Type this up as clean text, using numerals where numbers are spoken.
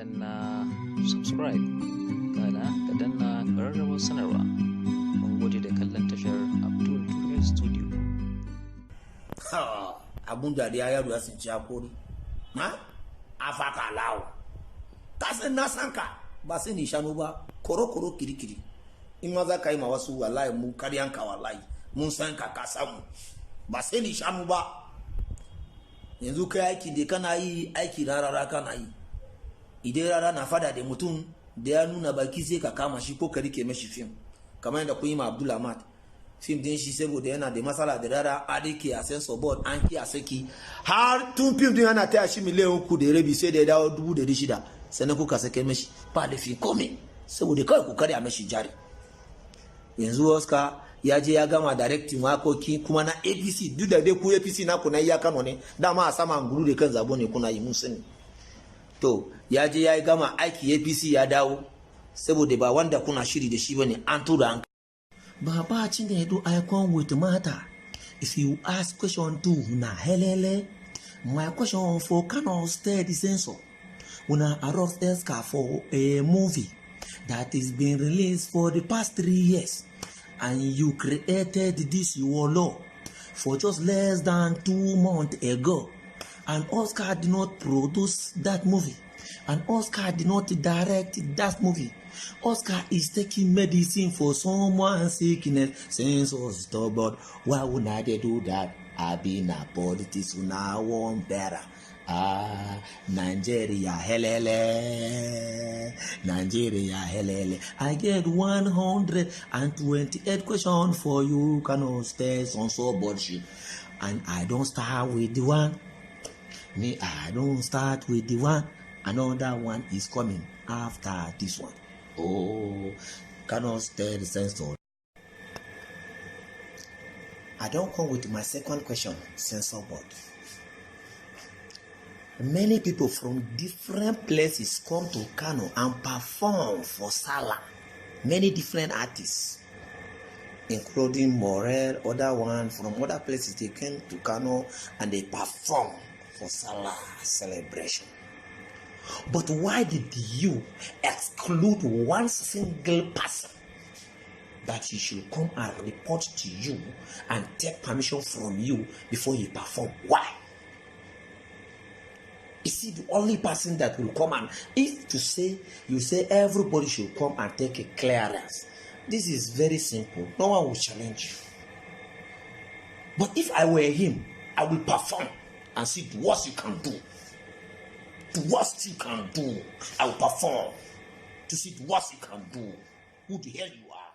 danna subscribe kana ka danna ƙararrawar sanarwa. Mun gode da kallon tashar Abdul Tuhe Studio. Abun dariya yaro ya tsinci hakori na afaka lawo ka san na san ka ba sai ni shanu ba koro kirikiri in ma za ka yi ma wasu wallahi mu karyanka wallahi mun san ka ka samu ba sai ni shanu ba yanzu kai aiki da kana yi aiki rarara kana yi idan rara na fada da mutum da ya nuna baki sai ka kama shi ko ka rike mashi fim kamar yadda kun yi ma Abdul Ahmad fim din shi saboda yana da matsala da rara adike a sensor board an ki a saki har tun fim din yana taya shi miliyan 3.5 sai da ya dawo 600 sannan kuka sake mashi ba da fi komai saboda kawai ku karya mashi jari yanzu Oscar ya je ya gama directing wakoki kuma na APC duk da dai ku APC na kuna iya Kano ne dama a sama angulu da kan zabo ne kuna yi mun sani to ya je ya gama aiki APC ya dawo saboda ba wanda kuna shiri da shi bane an tura an Baba Chinedu icon with matter. If you ask question 2 na helele, my question for Kano State Censor. Una arrest Oscar for a movie that is being released for the past 3 years, and you created this your law for just less than 2 months ago, and Oscar did not produce that movie, and Oscar did not direct that movie. Oscar is taking medicine for someone's sickness. Since was stubborn, why would I do that? I been a politics now one better. Nigeria helele, Nigeria helele. I get 128 questions for you. Cannot stay on so bullshit, and I don't start with the one. Me, I don't start with the one. Another one is coming after this one. Oh, cannot stay the censor. I don't come with my second question, censor board. Many people from different places come to Kano and perform for Salah. Many different artists, including Morel, other one from other places, they came to Kano and they perform for Salah celebration. But why did you exclude one single person that he should come and report to you and take permission from you before you perform? Why? Is he the only person that will come and if you say everybody should come and take a clearance? This is very simple. No one will challenge you. But if I were him, I will perform and see the worst you can do. The worst you can do, I will perform to see the worst you can do. Who the hell you are?